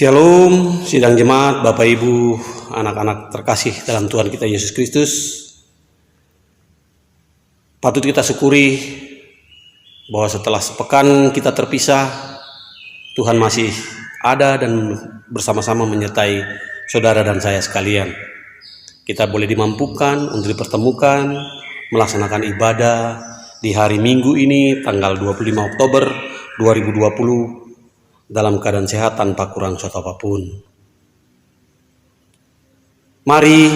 Shalom, sidang jemaat, Bapak Ibu, anak-anak terkasih dalam Tuhan kita Yesus Kristus. Patut kita syukuri bahwa setelah sepekan kita terpisah, Tuhan masih ada dan bersama-sama menyertai saudara dan saya sekalian. Kita boleh dimampukan untuk dipertemukan, melaksanakan ibadah di hari Minggu ini, tanggal 25 Oktober 2020, dalam keadaan sehat tanpa kurang suatu apapun. Mari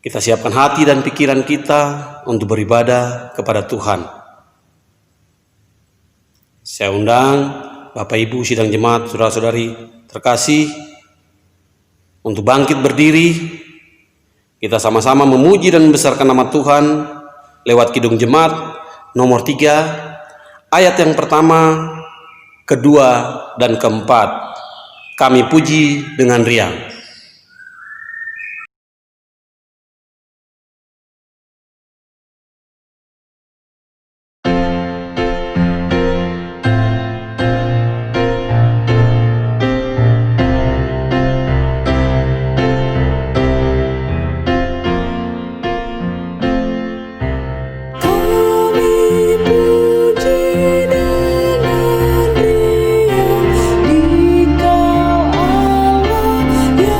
kita siapkan hati dan pikiran kita untuk beribadah kepada Tuhan. Saya undang Bapak Ibu sidang jemaat, saudara-saudari terkasih untuk bangkit berdiri. Kita sama-sama memuji dan membesarkan nama Tuhan lewat Kidung Jemaat nomor 3, ayat yang pertama, kedua, dan keempat. Kami puji dengan riang. Di Kau Allah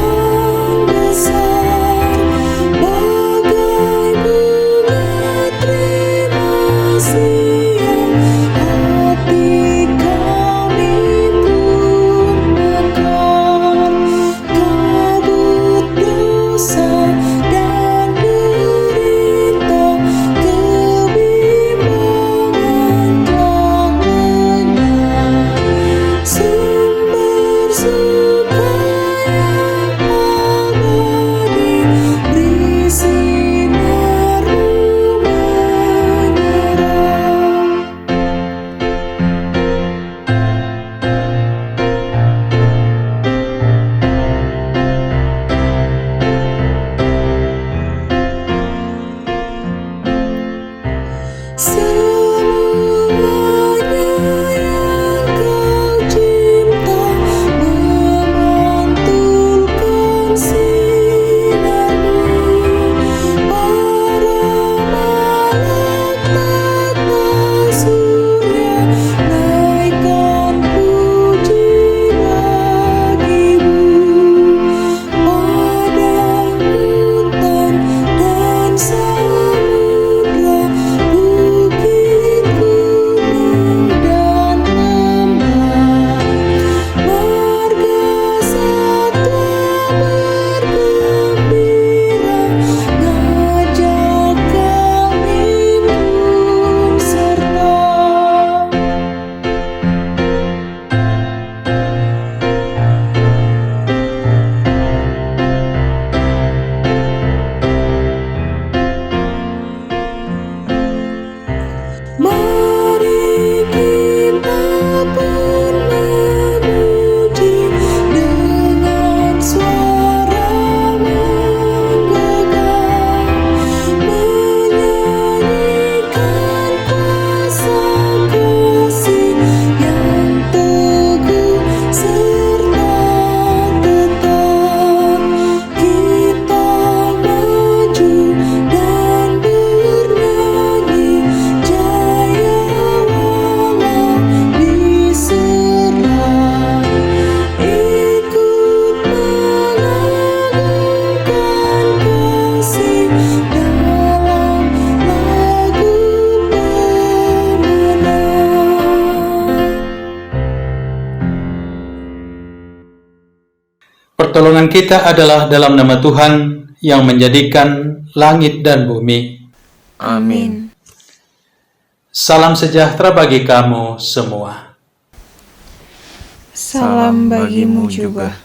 Pertolongan kita adalah dalam nama Tuhan yang menjadikan langit dan bumi. Amin. Salam sejahtera bagi kamu semua. Salam bagimu juga.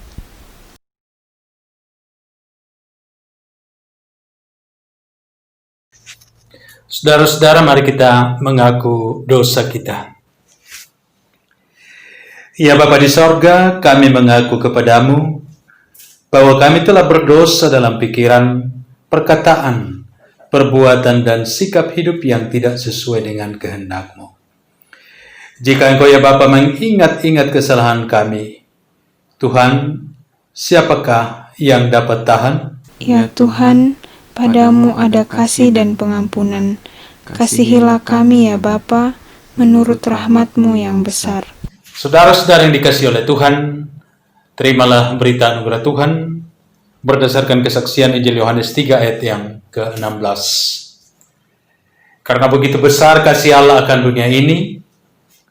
Saudara-saudara, mari kita mengaku dosa kita. Ya Bapa di sorga, kami mengaku kepadamu bahwa kami telah berdosa dalam pikiran, perkataan, perbuatan, dan sikap hidup yang tidak sesuai dengan kehendak-Mu. Jika Engkau ya Bapa mengingat-ingat kesalahan kami, Tuhan, siapakah yang dapat tahan? Ya Tuhan, padamu ada kasih dan pengampunan. Kasihilah kami ya Bapa, menurut rahmat-Mu yang besar. Saudara-saudara yang dikasihi oleh Tuhan, terimalah berita anugerah Tuhan berdasarkan kesaksian Injil Yohanes 3 ayat yang ke-16. Karena begitu besar kasih Allah akan dunia ini,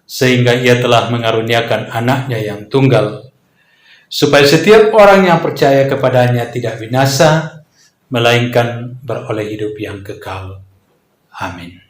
sehingga Ia telah mengaruniakan anaknya yang tunggal, supaya setiap orang yang percaya kepadanya tidak binasa, melainkan beroleh hidup yang kekal. Amin.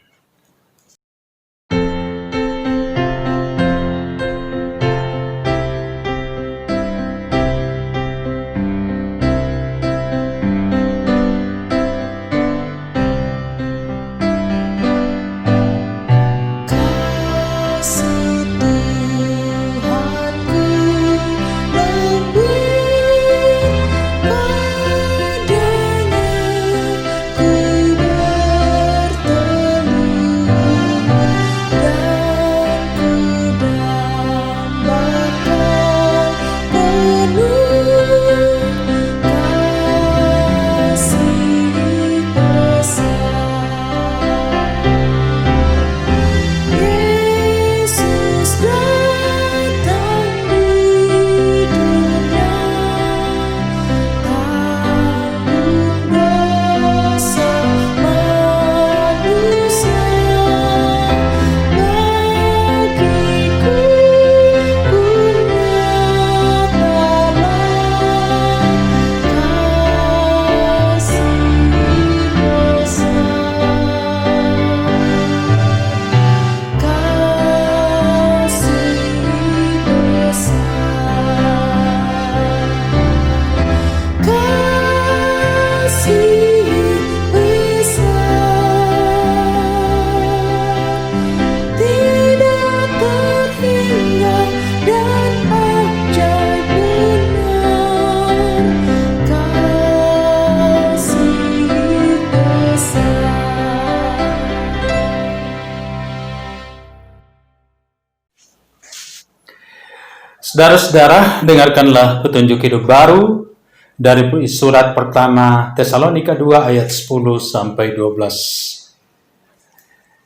Saudara-saudara, dengarkanlah petunjuk hidup baru dari surat pertama Tesalonika 2 ayat 10 sampai 12.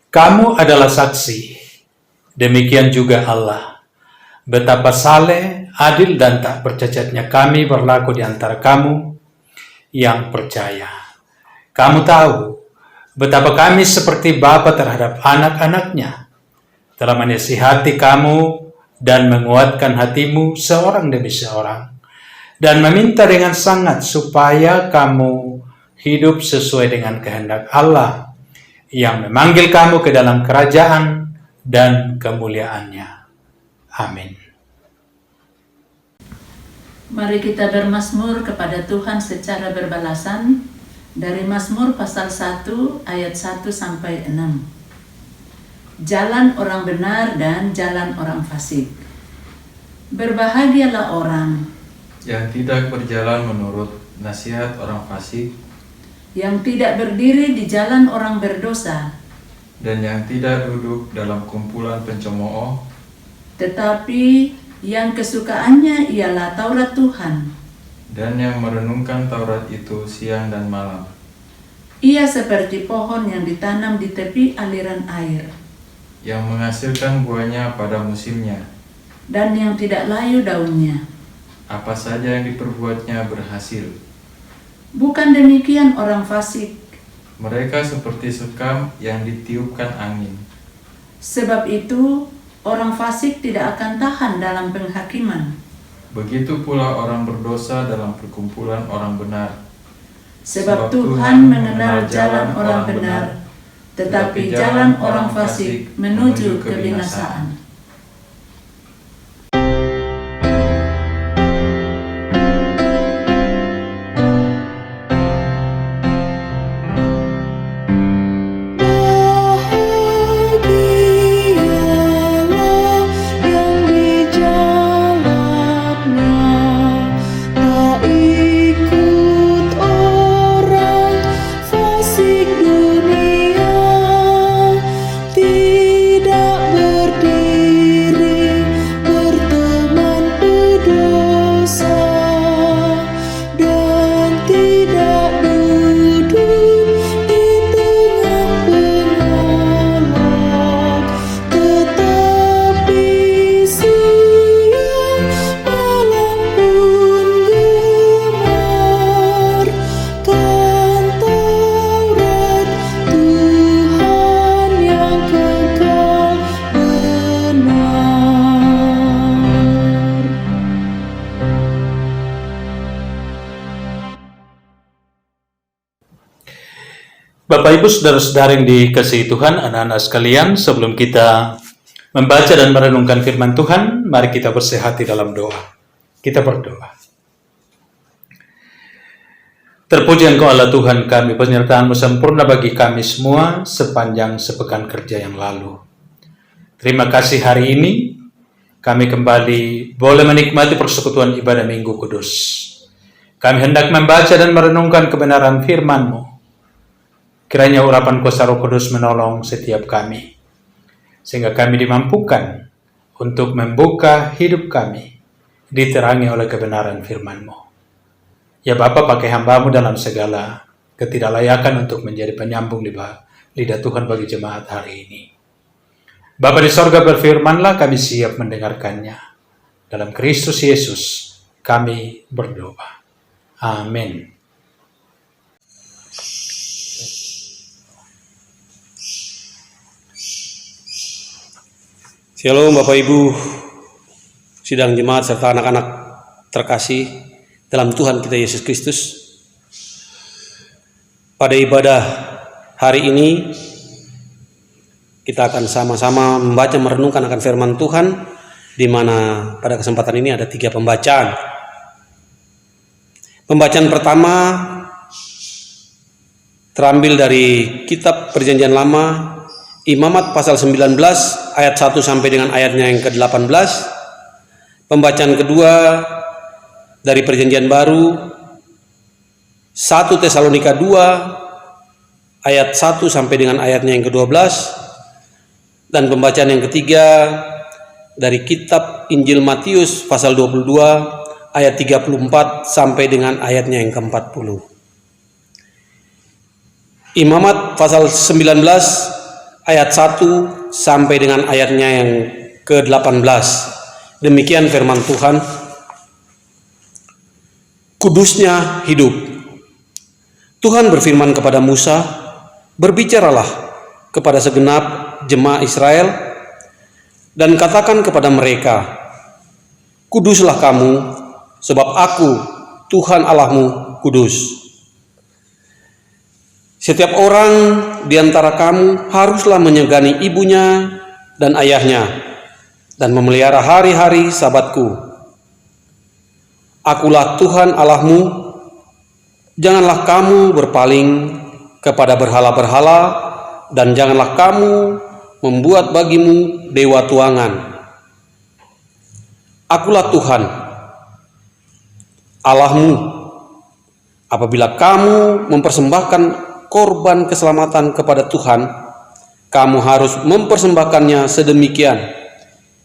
Kamu adalah saksi, demikian juga Allah, betapa saleh, adil dan tak bercacatnya kami berlaku di antara kamu yang percaya. Kamu tahu betapa kami seperti bapa terhadap anak-anaknya, telah menasihati kamu dan menguatkan hatimu seorang demi seorang, dan meminta dengan sangat supaya kamu hidup sesuai dengan kehendak Allah yang memanggil kamu ke dalam kerajaan dan kemuliaannya. Amin. Mari kita bermazmur kepada Tuhan secara berbalasan dari Mazmur pasal 1 ayat 1 sampai 6. Jalan orang benar dan jalan orang fasik. Berbahagialah orang yang tidak berjalan menurut nasihat orang fasik, yang tidak berdiri di jalan orang berdosa, dan yang tidak duduk dalam kumpulan pencemooh, tetapi yang kesukaannya ialah Taurat Tuhan, dan yang merenungkan Taurat itu siang dan malam. Ia seperti pohon yang ditanam di tepi aliran air, yang menghasilkan buahnya pada musimnya, dan yang tidak layu daunnya. apa saja yang diperbuatnya berhasil. Bukan demikian orang fasik, Mereka seperti sekam yang ditiupkan angin. sebab itu orang fasik tidak akan tahan dalam penghakiman. begitu pula orang berdosa dalam perkumpulan orang benar. Sebab Tuhan mengenal jalan orang benar, tetapi jalan orang fasik menuju kebinasaan. Bapak Ibu saudara-saudara yang dikasihi Tuhan, anak-anak sekalian, sebelum kita membaca dan merenungkan firman Tuhan, mari kita bersihati dalam doa. Kita berdoa. Terpuji Engkau Allah Tuhan kami, penyertaan-Mu sempurna bagi kami semua sepanjang sepekan kerja yang lalu. Terima kasih hari ini kami kembali boleh menikmati persekutuan ibadah Minggu Kudus. Kami hendak membaca dan merenungkan kebenaran firman-Mu. Kiranya urapan kuasa Roh Kudus menolong setiap kami, sehingga kami dimampukan untuk membuka hidup kami diterangi oleh kebenaran firman-Mu. Ya Bapa, pakai hamba-Mu dalam segala ketidaklayakan untuk menjadi penyambung lidah Tuhan bagi jemaat hari ini. Bapa di sorga, berfirmanlah, kami siap mendengarkannya. Dalam Kristus Yesus kami berdoa. Amin. Shalom Bapak Ibu, sidang jemaat serta anak-anak terkasih dalam Tuhan kita Yesus Kristus. Pada ibadah hari ini kita akan sama-sama membaca merenungkan akan firman Tuhan, di mana pada kesempatan ini ada 3 pembacaan. Pembacaan pertama terambil dari kitab Perjanjian Lama, Imamat pasal 19 ayat 1 sampai dengan ayatnya yang ke-18. Pembacaan kedua dari Perjanjian Baru 1 Tesalonika 2 ayat 1 sampai dengan ayatnya yang ke-12. Dan pembacaan yang ketiga dari kitab Injil Matius pasal 22 ayat 34 sampai dengan ayatnya yang ke-40. Imamat pasal 19 ayat 1 sampai dengan ayatnya yang ke-18. Demikian firman Tuhan. Kudusnya hidup. Tuhan berfirman kepada Musa, "Berbicaralah kepada segenap jemaah Israel dan katakan kepada mereka, kuduslah kamu, sebab aku, Tuhan Allahmu, kudus. Setiap orang di antara kamu haruslah menyegani ibunya dan ayahnya dan memelihara hari-hari Sabatku. Akulah Tuhan Allahmu. Janganlah kamu berpaling kepada berhala-berhala dan janganlah kamu membuat bagimu dewa tuangan. Akulah Tuhan Allahmu. Apabila kamu mempersembahkan korban keselamatan kepada Tuhan, kamu harus mempersembahkannya sedemikian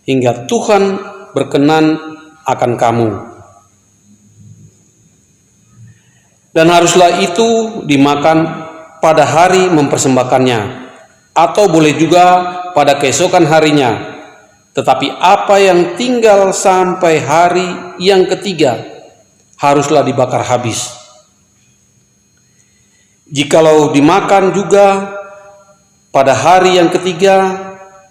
hingga Tuhan berkenan akan kamu. Dan haruslah itu dimakan pada hari mempersembahkannya, atau boleh juga pada keesokan harinya. Tetapi apa yang tinggal sampai hari yang ketiga haruslah dibakar habis. Jikalau dimakan juga pada hari yang ketiga,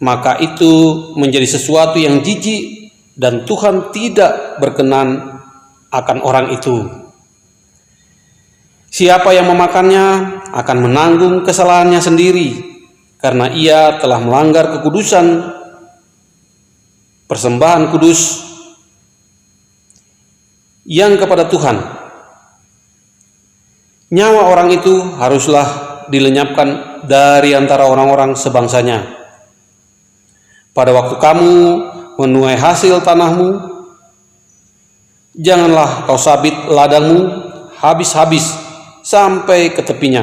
maka itu menjadi sesuatu yang jijik dan Tuhan tidak berkenan akan orang itu. Siapa yang memakannya akan menanggung kesalahannya sendiri, karena ia telah melanggar kekudusan persembahan kudus yang kepada Tuhan. Nyawa orang itu haruslah dilenyapkan dari antara orang-orang sebangsanya. Pada waktu kamu menuai hasil tanahmu, janganlah kau sabit ladangmu habis-habis sampai ke tepinya.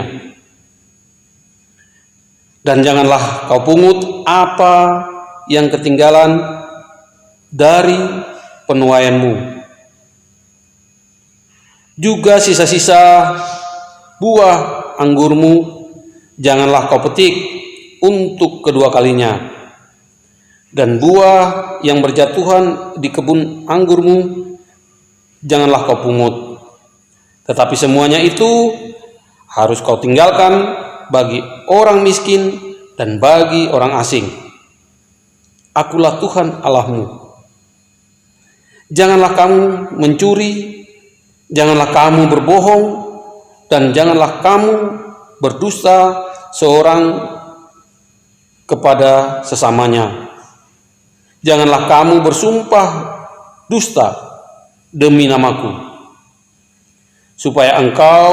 Dan janganlah kau pungut apa yang ketinggalan dari penuaianmu. Juga sisa-sisa buah anggurmu janganlah kau petik untuk kedua kalinya. Dan buah yang berjatuhan di kebun anggurmu janganlah kau pungut. Tetapi semuanya itu harus kau tinggalkan bagi orang miskin dan bagi orang asing. Akulah Tuhan Allahmu. Janganlah kamu mencuri, janganlah kamu berbohong, dan janganlah kamu berdusta seorang kepada sesamanya. Janganlah kamu bersumpah dusta demi namaku, supaya engkau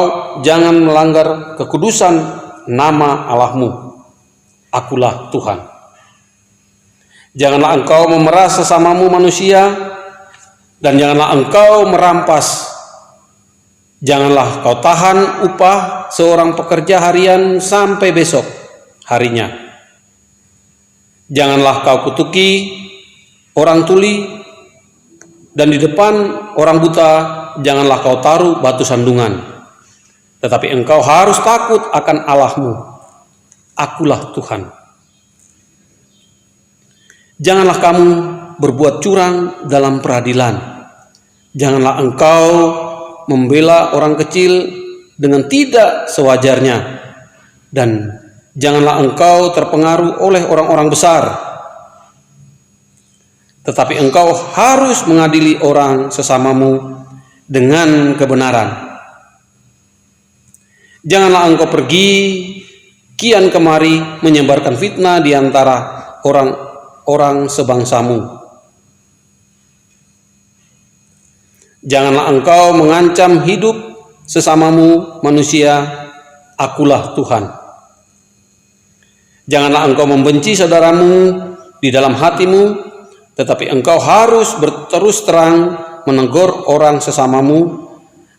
jangan melanggar kekudusan nama Allahmu. Akulah Tuhan. Janganlah engkau memeras sesamamu manusia, dan janganlah engkau merampas. Janganlah kau tahan upah seorang pekerja harian sampai besok harinya. Janganlah kau kutuki orang tuli, dan di depan orang buta janganlah kau taruh batu sandungan. Tetapi engkau harus takut akan Allahmu. Akulah Tuhan. Janganlah kamu berbuat curang dalam peradilan. Janganlah engkau membela orang kecil dengan tidak sewajarnya, dan janganlah engkau terpengaruh oleh orang-orang besar. Tetapi engkau harus mengadili orang sesamamu dengan kebenaran. Janganlah engkau pergi kian kemari menyebarkan fitnah di antara orang-orang sebangsamu. Janganlah engkau mengancam hidup sesamamu manusia. Akulah Tuhan. Janganlah engkau membenci saudaramu di dalam hatimu, tetapi engkau harus berterus terang menegur orang sesamamu,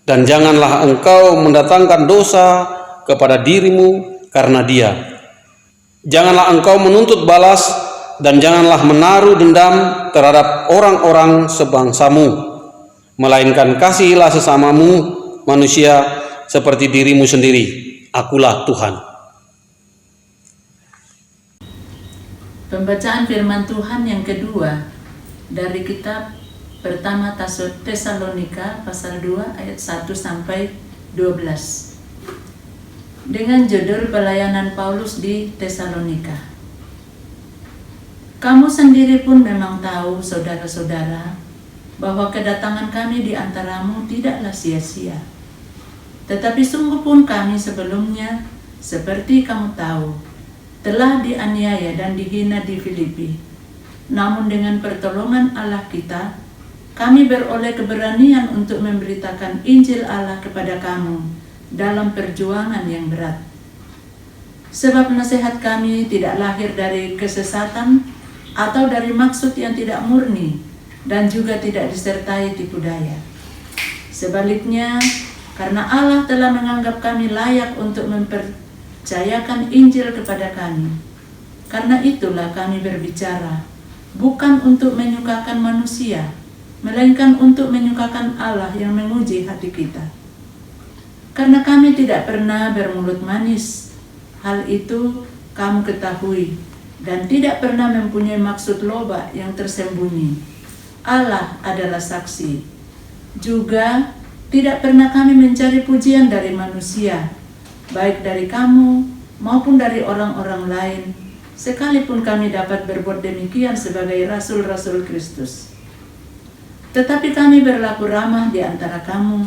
dan janganlah engkau mendatangkan dosa kepada dirimu karena dia. Janganlah engkau menuntut balas, dan janganlah menaruh dendam terhadap orang-orang sebangsamu, melainkan kasihilah sesamamu manusia seperti dirimu sendiri. Akulah Tuhan. Pembacaan firman Tuhan yang kedua dari kitab pertama Tesalonika pasal 2 ayat 1 sampai 12. Dengan judul pelayanan Paulus di Tesalonika. Kamu sendiri pun memang tahu, saudara-saudara, bahwa kedatangan kami di antaramu tidaklah sia-sia. Tetapi sungguh pun kami sebelumnya, seperti kamu tahu, telah dianiaya dan dihina di Filipi. Namun dengan pertolongan Allah kita, kami beroleh keberanian untuk memberitakan Injil Allah kepada kamu dalam perjuangan yang berat. Sebab nasihat kami tidak lahir dari kesesatan atau dari maksud yang tidak murni, dan juga tidak disertai tipu daya. Sebaliknya, karena Allah telah menganggap kami layak untuk mempercayakan Injil kepada kami, karena itulah kami berbicara, bukan untuk menyukakan manusia, melainkan untuk menyukakan Allah yang menguji hati kita. Karena kami tidak pernah bermulut manis, hal itu kamu ketahui, dan tidak pernah mempunyai maksud loba yang tersembunyi. Allah adalah saksi. Juga tidak pernah kami mencari pujian dari manusia, baik dari kamu maupun dari orang-orang lain, sekalipun kami dapat berbuat demikian sebagai rasul-rasul Kristus. Tetapi kami berlaku ramah di antara kamu,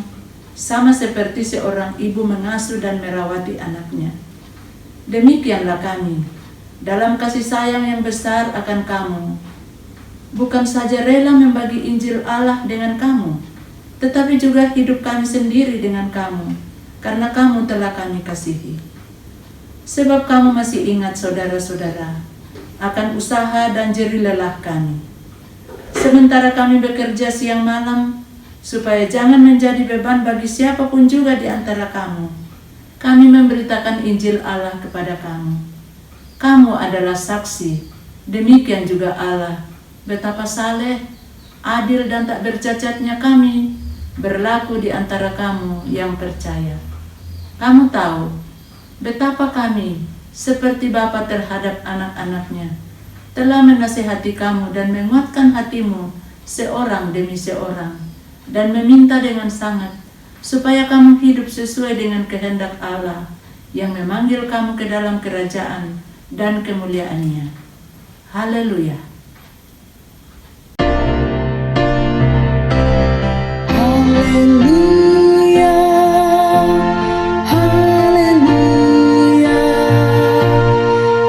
sama seperti seorang ibu mengasuh dan merawati anaknya. Demikianlah kami, dalam kasih sayang yang besar akan kamu, bukan saja rela membagi Injil Allah dengan kamu, tetapi juga hidup kami sendiri dengan kamu, karena kamu telah kami kasihi. Sebab kamu masih ingat, saudara-saudara, akan usaha dan jerih lelah kami. Sementara kami bekerja siang malam, supaya jangan menjadi beban bagi siapapun juga di antara kamu, kami memberitakan Injil Allah kepada kamu. Kamu adalah saksi, demikian juga Allah, betapa saleh, adil dan tak bercacatnya kami berlaku di antara kamu yang percaya. Kamu tahu betapa kami seperti bapa terhadap anak-anaknya telah menasihati kamu dan menguatkan hatimu seorang demi seorang, dan meminta dengan sangat supaya kamu hidup sesuai dengan kehendak Allah yang memanggil kamu ke dalam kerajaan dan kemuliaannya. Haleluya. Haleluya, haleluya, haleluya,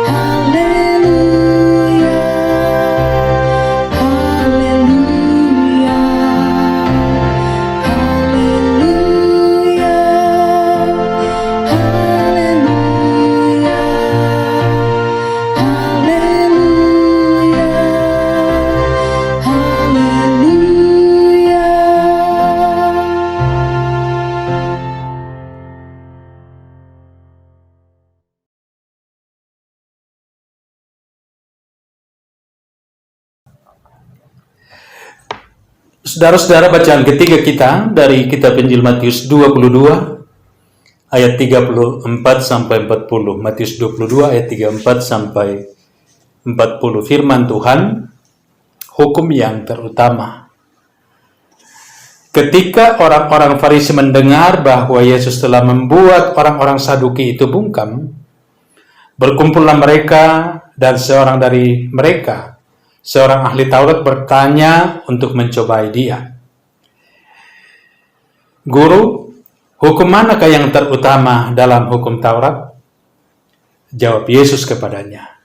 haleluya, haleluya, Saudara-saudara, bacaan ketiga kita dari kitab Injil Matius 22 ayat 34 sampai 40. Matius 22 ayat 34 sampai 40. Firman Tuhan, hukum yang terutama. Ketika orang-orang Farisi mendengar bahwa Yesus telah membuat orang-orang Saduki itu bungkam, berkumpullah mereka, dan seorang dari mereka, seorang ahli Taurat, bertanya untuk mencobai dia. Guru, hukum manakah yang terutama dalam hukum Taurat? Jawab Yesus kepadanya,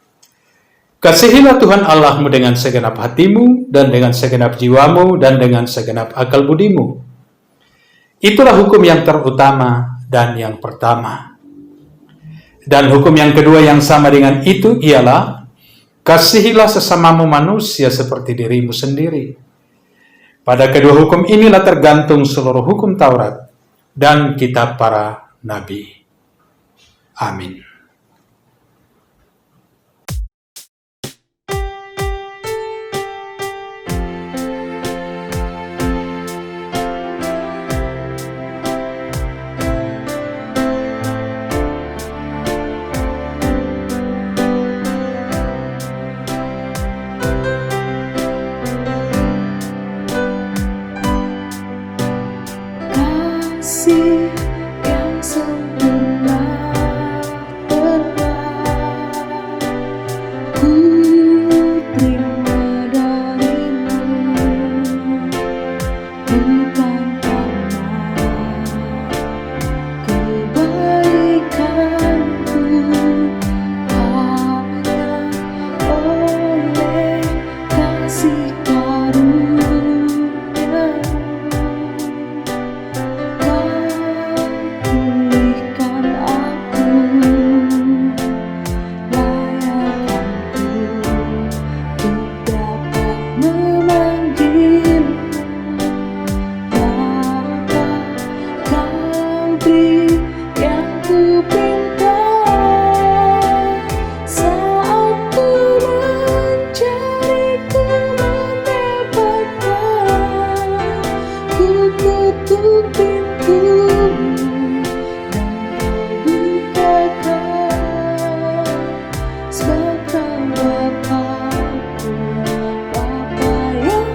kasihilah Tuhan Allahmu dengan segenap hatimu, dan dengan segenap jiwamu, dan dengan segenap akal budimu. Itulah hukum yang terutama dan yang pertama. Dan hukum yang kedua yang sama dengan itu ialah, kasihilah sesamamu manusia seperti dirimu sendiri. Pada kedua hukum inilah tergantung seluruh hukum Taurat dan kitab para nabi. Amin. kasih yang sempurna telah ku terima darimu, bukan karena kebaikanku, hanya oleh kasih Bapa yang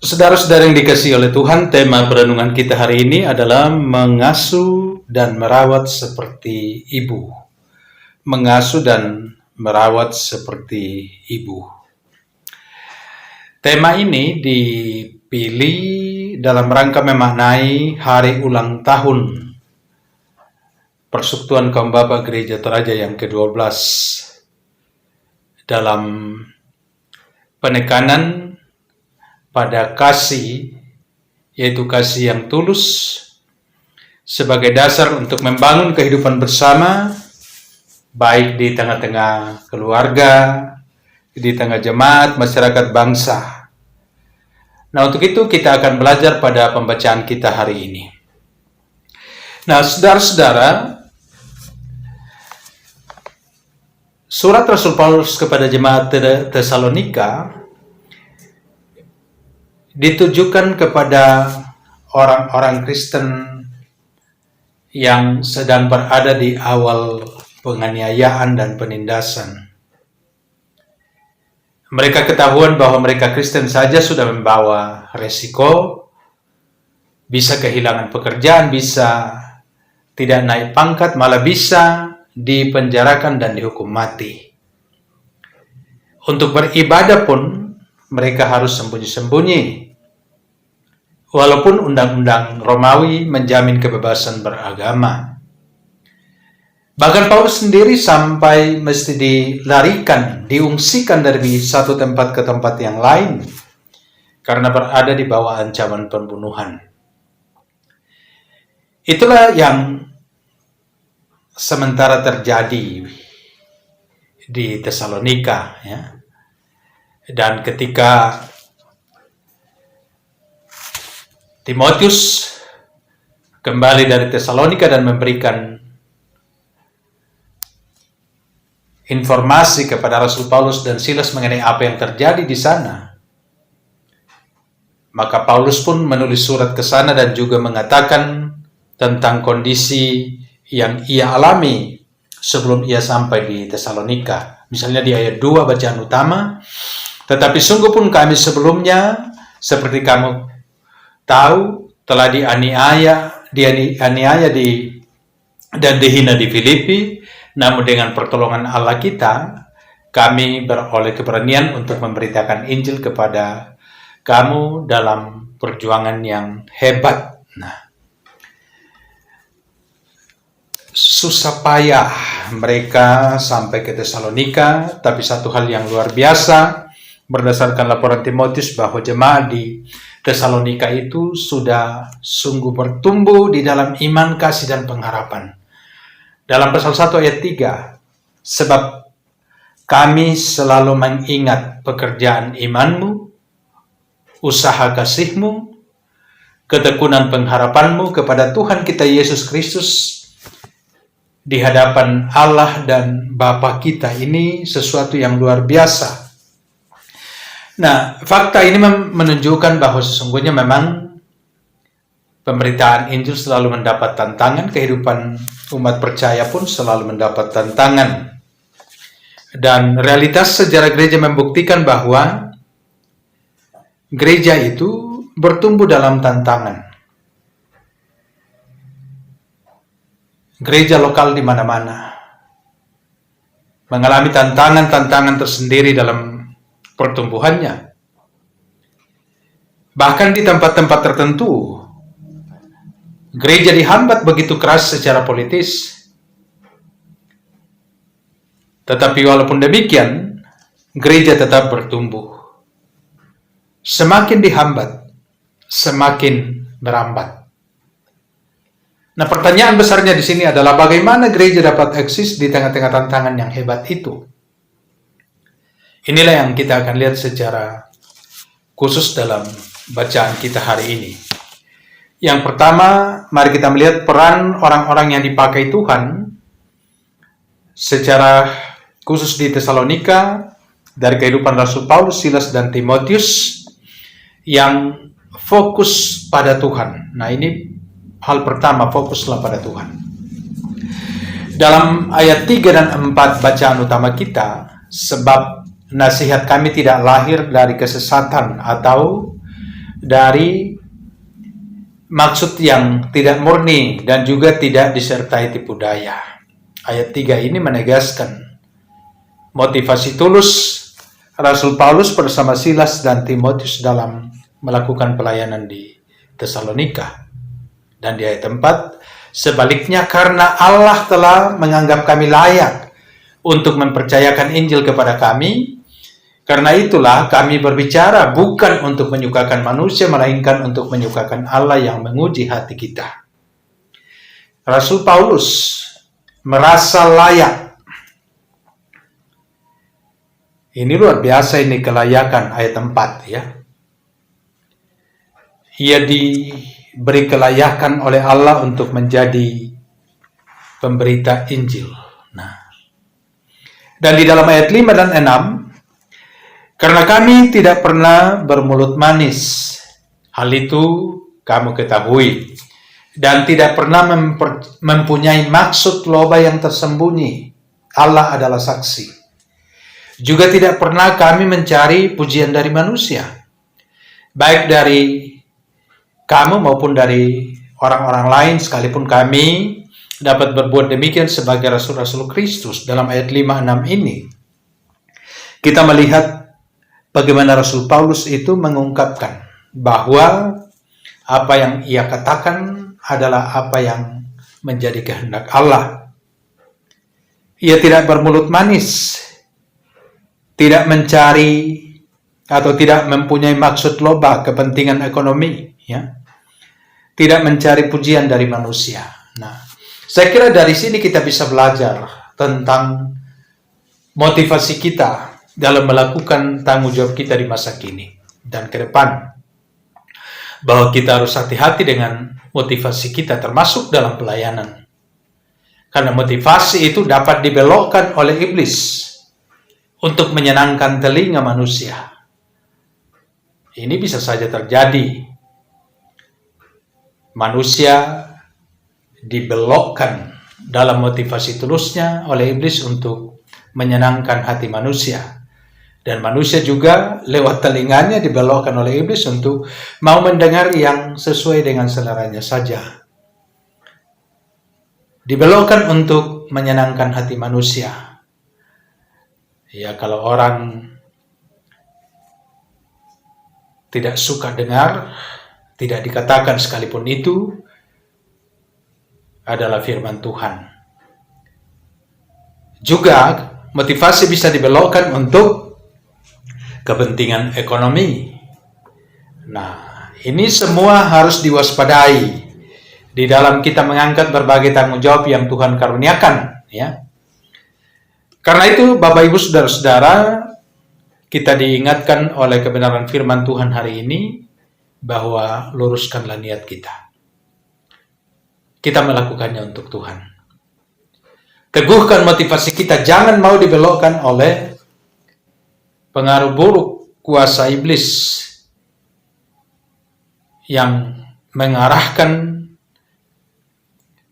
Saudara-saudara yang dikasihi oleh Tuhan, tema perenungan kita hari ini adalah mengasuh dan merawat seperti ibu. Mengasuh dan merawat seperti ibu. Tema ini dipilih dalam rangka memaknai hari ulang tahun Persekutuan Kaum Bapa Gereja Toraja yang ke-12 dalam penekanan pada kasih, yaitu kasih yang tulus sebagai dasar untuk membangun kehidupan bersama, baik di tengah-tengah keluarga, di tengah jemaat, masyarakat bangsa. Nah, untuk itu kita akan belajar pada pembacaan kita hari ini. Nah, saudara-saudara, surat Rasul Paulus kepada jemaat Tesalonika ditujukan kepada orang-orang Kristen yang sedang berada di awal penganiayaan dan penindasan. Mereka ketahuan bahwa mereka Kristen saja sudah membawa resiko, bisa kehilangan pekerjaan, bisa tidak naik pangkat, malah bisa dipenjarakan dan dihukum mati. Untuk beribadah pun mereka harus sembunyi-sembunyi. Walaupun undang-undang Romawi menjamin kebebasan beragama. Bahkan Paulus sendiri sampai mesti dilarikan, diungsikan dari satu tempat ke tempat yang lain karena berada di bawah ancaman pembunuhan. Itulah yang sementara terjadi di Tesalonika, ya. Dan ketika Timotius kembali dari Tesalonika dan memberikan informasi kepada Rasul Paulus dan Silas mengenai apa yang terjadi di sana, maka Paulus pun menulis surat ke sana dan juga mengatakan tentang kondisi yang ia alami sebelum ia sampai di Tesalonika. Misalnya di ayat 2 bacaan utama, tetapi sungguh pun kami sebelumnya, seperti kamu tahu, telah dianiaya dan dihina di Filipi, namun dengan pertolongan Allah kita, kami beroleh keberanian untuk memberitakan Injil kepada kamu dalam perjuangan yang hebat. Nah, susah payah mereka sampai ke Tesalonika, tapi satu hal yang luar biasa, berdasarkan laporan Timotius bahwa jemaat di Tesalonika itu sudah sungguh bertumbuh di dalam iman, kasih, dan pengharapan. Dalam pasal 1 ayat 3, sebab kami selalu mengingat pekerjaan imanmu, usaha kasihmu, ketekunan pengharapanmu kepada Tuhan kita Yesus Kristus di hadapan Allah dan Bapa kita. Ini sesuatu yang luar biasa. Nah, fakta ini menunjukkan bahwa sesungguhnya memang pemberitaan Injil selalu mendapat tantangan, kehidupan umat percaya pun selalu mendapat tantangan. Dan realitas sejarah gereja membuktikan bahwa gereja itu bertumbuh dalam tantangan. Gereja lokal di mana-mana mengalami tantangan-tantangan tersendiri dalam pertumbuhannya. Bahkan di tempat-tempat tertentu, gereja dihambat begitu keras secara politis. Tetapi walaupun demikian, gereja tetap bertumbuh. Semakin dihambat, semakin merambat. Nah, pertanyaan besarnya di sini adalah bagaimana gereja dapat eksis di tengah-tengah tantangan yang hebat itu? Inilah yang kita akan lihat secara khusus dalam bacaan kita hari ini. Yang pertama, mari kita melihat peran orang-orang yang dipakai Tuhan secara khusus di Tesalonika dari kehidupan Rasul Paulus, Silas, dan Timotius yang fokus pada Tuhan. Nah, ini hal pertama, fokuslah pada Tuhan. Dalam ayat 3 dan 4 bacaan utama kita, sebab nasihat kami tidak lahir dari kesesatan atau dari maksud yang tidak murni dan juga tidak disertai tipu daya. Ayat 3 ini menegaskan motivasi tulus Rasul Paulus bersama Silas dan Timotius dalam melakukan pelayanan di Tesalonika. Dan di ayat 4, sebaliknya karena Allah telah menganggap kami layak untuk mempercayakan Injil kepada kami, karena itulah kami berbicara bukan untuk menyukakan manusia, melainkan untuk menyukakan Allah yang menguji hati kita. Rasul Paulus merasa layak. Ini luar biasa, ini kelayakan ayat 4 ya. Ia diberi kelayakan oleh Allah untuk menjadi pemberita Injil. Nah, dan di dalam ayat 5 dan 6, karena kami tidak pernah bermulut manis, hal itu kamu ketahui, dan tidak pernah mempunyai maksud loba yang tersembunyi. Allah adalah saksi. Juga tidak pernah kami mencari pujian dari manusia, baik dari kamu maupun dari orang-orang lain, sekalipun kami dapat berbuat demikian sebagai rasul-rasul Kristus. Dalam ayat 5-6 ini, kita melihat bagaimana Rasul Paulus itu mengungkapkan bahwa apa yang ia katakan adalah apa yang menjadi kehendak Allah. Ia tidak bermulut manis, tidak mencari atau tidak mempunyai maksud loba, kepentingan ekonomi, ya. Tidak mencari pujian dari manusia. Nah, saya kira dari sini kita bisa belajar tentang motivasi kita dalam melakukan tanggung jawab kita di masa kini dan ke depan. Bahwa kita harus hati-hati dengan motivasi kita, termasuk dalam pelayanan. Karena motivasi itu dapat dibelokkan oleh iblis untuk menyenangkan telinga manusia. Ini bisa saja terjadi. Manusia dibelokkan dalam motivasi tulusnya oleh iblis untuk menyenangkan hati manusia. Dan manusia juga lewat telinganya dibelokkan oleh iblis untuk mau mendengar yang sesuai dengan seleranya saja. Dibelokkan untuk menyenangkan hati manusia. Ya, kalau orang tidak suka dengar, tidak dikatakan sekalipun itu adalah firman Tuhan. Juga motivasi bisa dibelokkan untuk kepentingan ekonomi. Nah, ini semua harus diwaspadai di dalam kita mengangkat berbagai tanggung jawab yang Tuhan karuniakan, ya. Karena itu, Bapak Ibu Saudara-saudara, kita diingatkan oleh kebenaran firman Tuhan hari ini bahwa luruskanlah niat kita. Kita melakukannya untuk Tuhan. Teguhkan motivasi kita, jangan mau dibelokkan oleh pengaruh buruk kuasa iblis yang mengarahkan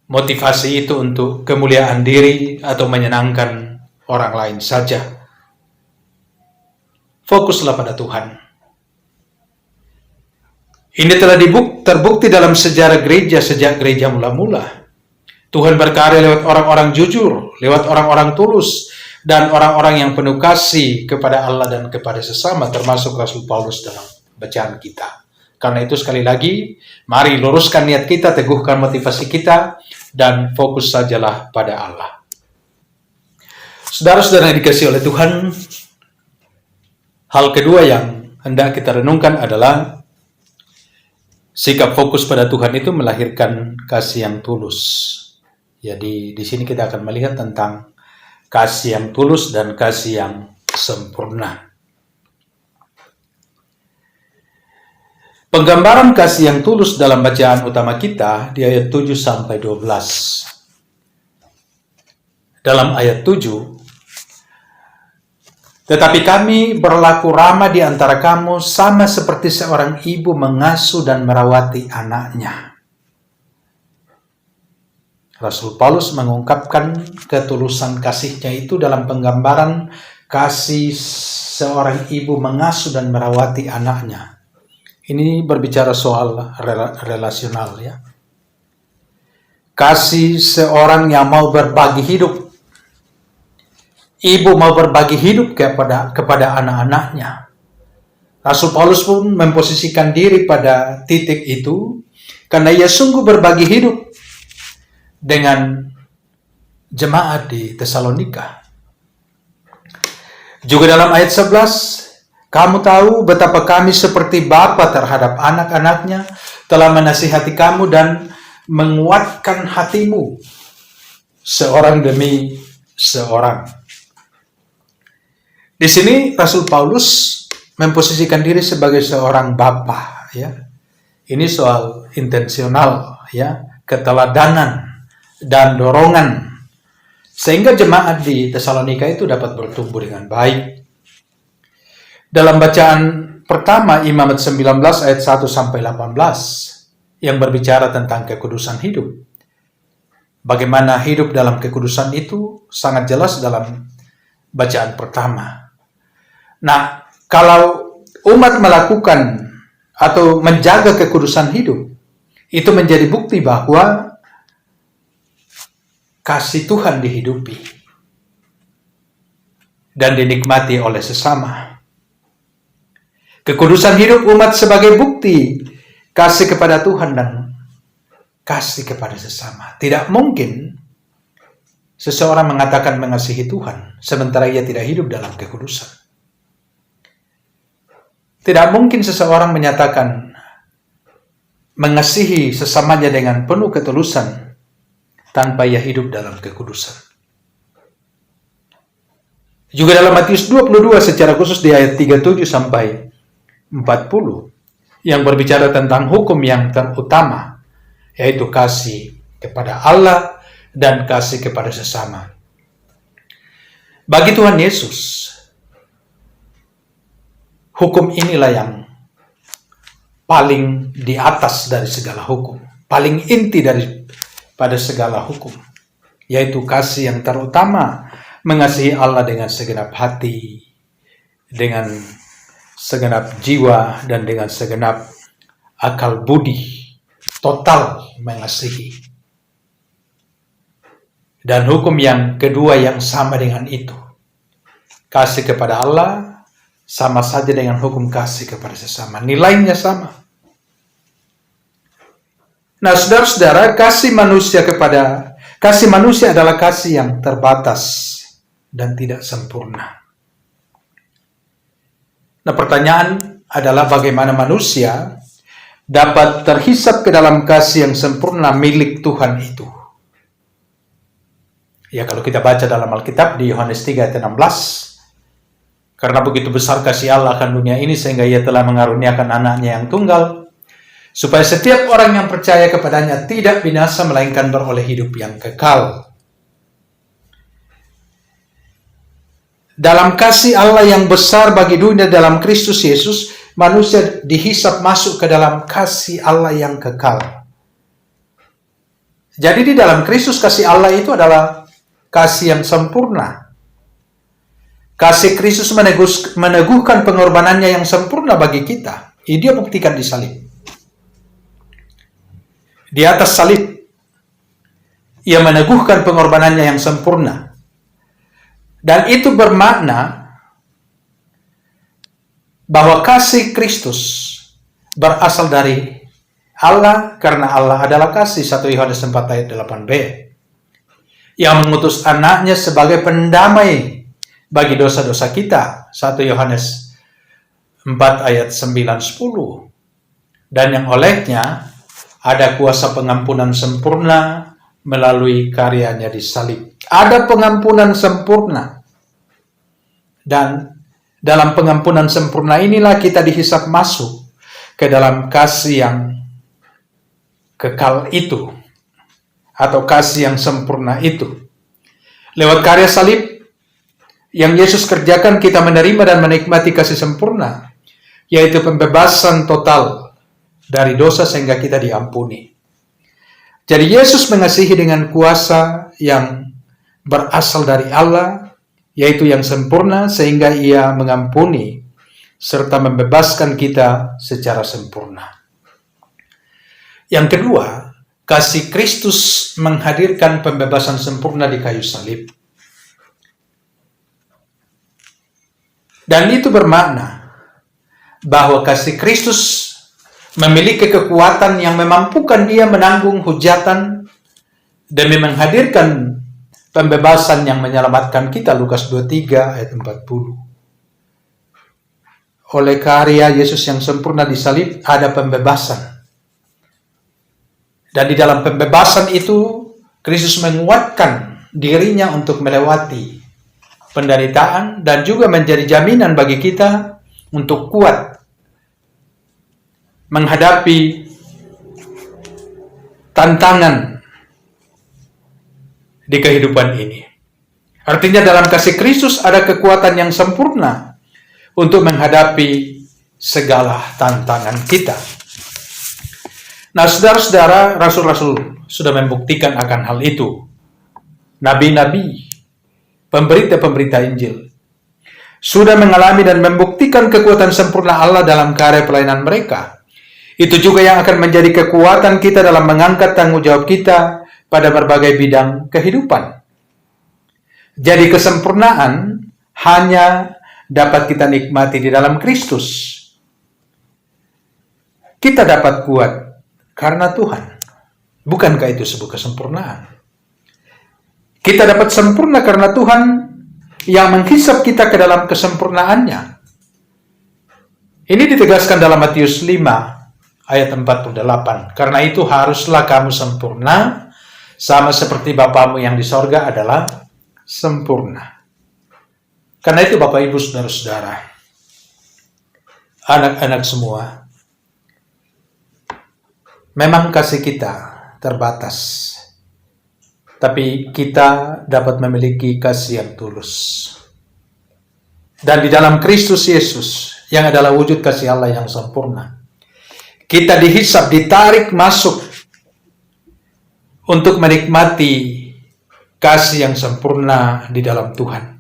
motivasi itu untuk kemuliaan diri atau menyenangkan orang lain saja. Fokuslah pada Tuhan. Ini telah terbukti dalam sejarah gereja sejak gereja mula-mula. Tuhan berkarya lewat orang-orang jujur, lewat orang-orang tulus, dan orang-orang yang penuh kasih kepada Allah dan kepada sesama, termasuk Rasul Paulus dalam bacaan kita. Karena itu sekali lagi, mari luruskan niat kita, teguhkan motivasi kita, dan fokus sajalah pada Allah. Saudara-saudara yang dikasihi oleh Tuhan, hal kedua yang hendak kita renungkan adalah sikap fokus pada Tuhan itu melahirkan kasih yang tulus. Jadi di sini kita akan melihat tentang kasih yang tulus dan kasih yang sempurna. Penggambaran kasih yang tulus dalam bacaan utama kita di ayat 7 sampai 12. Dalam ayat 7, tetapi kami berlaku ramah di antara kamu sama seperti seorang ibu mengasuh dan merawati anaknya. Rasul Paulus mengungkapkan ketulusan kasihnya itu dalam penggambaran kasih seorang ibu mengasuh dan merawati anaknya. Ini berbicara soal relasional ya. Kasih seorang yang mau berbagi hidup. Ibu mau berbagi hidup kepada anak-anaknya. Rasul Paulus pun memposisikan diri pada titik itu karena ia sungguh berbagi hidup dengan jemaat di Tesalonika. Juga dalam ayat 11, kamu tahu betapa kami seperti bapa terhadap anak-anaknya telah menasihati kamu dan menguatkan hatimu seorang demi seorang. Di sini Rasul Paulus memposisikan diri sebagai seorang bapa ya. Ini soal intensional ya, keteladanan dan dorongan sehingga jemaat di Tesalonika itu dapat bertumbuh dengan baik. Dalam bacaan pertama Imamat 19 ayat 1 sampai 18 yang berbicara tentang kekudusan hidup. Bagaimana hidup dalam kekudusan itu sangat jelas dalam bacaan pertama. Nah, kalau umat melakukan atau menjaga kekudusan hidup, itu menjadi bukti bahwa kasih Tuhan dihidupi dan dinikmati oleh sesama. Kekudusan hidup umat sebagai bukti kasih kepada Tuhan dan kasih kepada sesama. Tidak mungkin seseorang mengatakan mengasihi Tuhan sementara ia tidak hidup dalam kekudusan. Tidak mungkin seseorang menyatakan mengasihi sesamanya dengan penuh ketulusan tanpa ia hidup dalam kekudusan. Juga dalam Matius 22 secara khusus di ayat 37 sampai 40 yang berbicara tentang hukum yang terutama, yaitu kasih kepada Allah dan kasih kepada sesama. Bagi Tuhan Yesus, hukum inilah yang paling di atas dari segala hukum, paling inti pada segala hukum, yaitu kasih yang terutama, mengasihi Allah dengan segenap hati, dengan segenap jiwa, dan dengan segenap akal budi, total mengasihi. Dan hukum yang kedua yang sama dengan itu, kasih kepada Allah sama saja dengan hukum kasih kepada sesama, nilainya sama. Nah, saudara-saudara, kasih manusia adalah kasih yang terbatas dan tidak sempurna. Nah, pertanyaan adalah bagaimana manusia dapat terhisap ke dalam kasih yang sempurna milik Tuhan itu. Ya, kalau kita baca dalam Alkitab di Yohanes 3 ayat 16, karena begitu besar kasih Allah akan dunia ini sehingga ia telah mengaruniakan anaknya yang tunggal, supaya setiap orang yang percaya kepadanya tidak binasa melainkan beroleh hidup yang kekal. Dalam kasih Allah yang besar bagi dunia dalam Kristus Yesus, manusia dihisap masuk ke dalam kasih Allah yang kekal. Jadi di dalam Kristus kasih Allah itu adalah kasih yang sempurna. Kasih Kristus meneguhkan pengorbanannya yang sempurna bagi kita. Ini dia buktikan di salib. Di atas salib, ia meneguhkan pengorbanannya yang sempurna. Dan itu bermakna bahwa kasih Kristus berasal dari Allah, karena Allah adalah kasih. 1 Yohanes 4 ayat 8b. Yang mengutus anaknya sebagai pendamai bagi dosa-dosa kita. 1 Yohanes 4 ayat 9-10. Dan yang olehnya ada kuasa pengampunan sempurna melalui karyanya di salib. Ada pengampunan sempurna. Dan dalam pengampunan sempurna inilah kita dihisap masuk ke dalam kasih yang kekal itu. Atau kasih yang sempurna itu. Lewat karya salib yang Yesus kerjakan, kita menerima dan menikmati kasih sempurna, yaitu pembebasan total dari dosa sehingga kita diampuni. Jadi Yesus mengasihi dengan kuasa yang berasal dari Allah, yaitu yang sempurna, sehingga ia mengampuni serta membebaskan kita secara sempurna. Yang kedua, kasih Kristus menghadirkan pembebasan sempurna di kayu salib. Dan itu bermakna bahwa kasih Kristus memiliki kekuatan yang memampukan dia menanggung hujatan demi menghadirkan pembebasan yang menyelamatkan kita. Lukas 23 ayat 40. Oleh karya Yesus yang sempurna di salib ada pembebasan. Dan di dalam pembebasan itu Kristus menguatkan dirinya untuk melewati penderitaan dan juga menjadi jaminan bagi kita untuk kuat menghadapi tantangan di kehidupan ini. Artinya dalam kasih Kristus ada kekuatan yang sempurna untuk menghadapi segala tantangan kita. Nah, saudara-saudara, rasul-rasul sudah membuktikan akan hal itu. Nabi-nabi, pemberita-pemberita Injil sudah mengalami dan membuktikan kekuatan sempurna Allah dalam karya pelayanan mereka. Itu juga yang akan menjadi kekuatan kita dalam mengangkat tanggung jawab kita pada berbagai bidang kehidupan. Jadi kesempurnaan hanya dapat kita nikmati di dalam Kristus. Kita dapat kuat karena Tuhan. Bukankah itu sebuah kesempurnaan? Kita dapat sempurna karena Tuhan yang menghisap kita ke dalam kesempurnaannya. Ini ditegaskan dalam Matius 5 ayat 48. Karena itu haruslah kamu sempurna, sama seperti Bapamu yang di sorga adalah sempurna. Karena itu Bapak Ibu Saudara-saudara, anak-anak semua, memang kasih kita terbatas, tapi kita dapat memiliki kasih yang tulus. Dan di dalam Kristus Yesus, yang adalah wujud kasih Allah yang sempurna, kita dihisap, ditarik masuk untuk menikmati kasih yang sempurna di dalam Tuhan.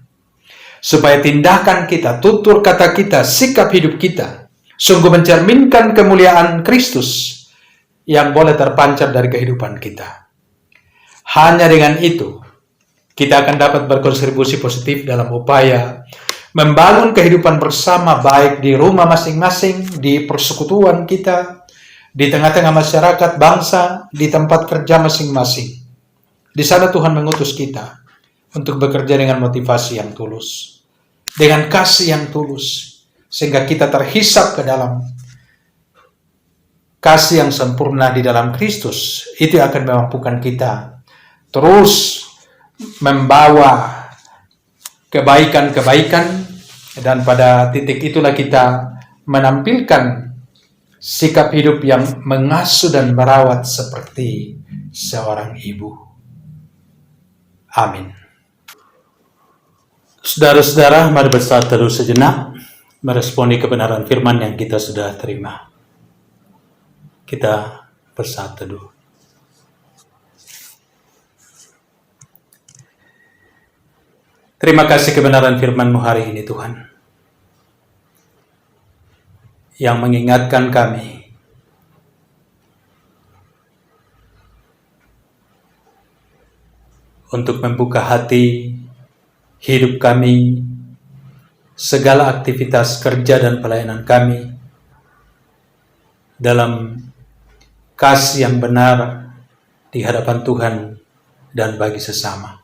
Supaya tindakan kita, tutur kata kita, sikap hidup kita sungguh mencerminkan kemuliaan Kristus yang boleh terpancar dari kehidupan kita. Hanya dengan itu, kita akan dapat berkontribusi positif dalam upaya membangun kehidupan bersama, baik di rumah masing-masing, di persekutuan kita, di tengah-tengah masyarakat, bangsa, di tempat kerja masing-masing. Di sana Tuhan mengutus kita untuk bekerja dengan motivasi yang tulus, dengan kasih yang tulus, sehingga kita terhisap ke dalam kasih yang sempurna di dalam Kristus. Itu akan memampukan kita terus membawa kebaikan-kebaikan, dan pada titik itulah kita menampilkan sikap hidup yang mengasuh dan merawat seperti seorang ibu. Amin. Saudara-saudara, mari bersatu teduh sejenak, meresponi kebenaran firman yang kita sudah terima. Kita bersatu teduh. Terima kasih kebenaran firman-Mu hari ini, Tuhan, yang mengingatkan kami untuk membuka hati, hidup kami, segala aktivitas kerja dan pelayanan kami dalam kasih yang benar di hadapan Tuhan dan bagi sesama.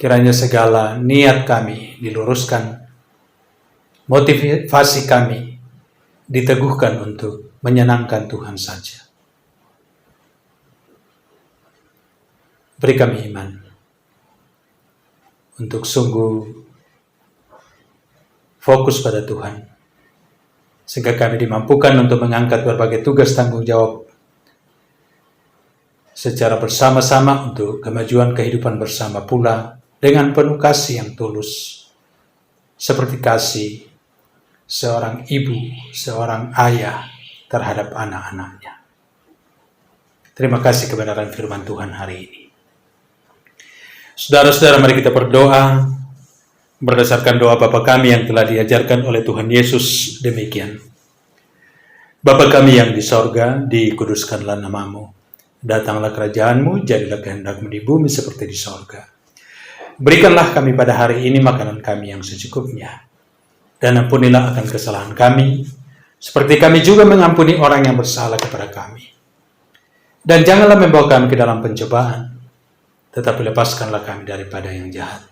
Kiranya segala niat kami diluruskan, motivasi kami diteguhkan untuk menyenangkan Tuhan saja. Beri kami iman untuk sungguh fokus pada Tuhan, sehingga kami dimampukan untuk mengangkat berbagai tugas tanggung jawab secara bersama-sama untuk kemajuan kehidupan bersama pula dengan penuh kasih yang tulus, seperti kasih seorang ibu, seorang ayah terhadap anak-anaknya. Terima kasih kebenaran firman Tuhan hari ini. Saudara-saudara, mari kita berdoa berdasarkan doa Bapa kami yang telah diajarkan oleh Tuhan Yesus demikian. Bapa kami yang di sorga, dikuduskanlah namamu. Datanglah kerajaanmu, jadilah kehendakmu di bumi seperti di sorga. Berikanlah kami pada hari ini makanan kami yang secukupnya. Dan ampunilah akan kesalahan kami, seperti kami juga mengampuni orang yang bersalah kepada kami. Dan janganlah membawa kami ke dalam pencobaan, tetapi lepaskanlah kami daripada yang jahat.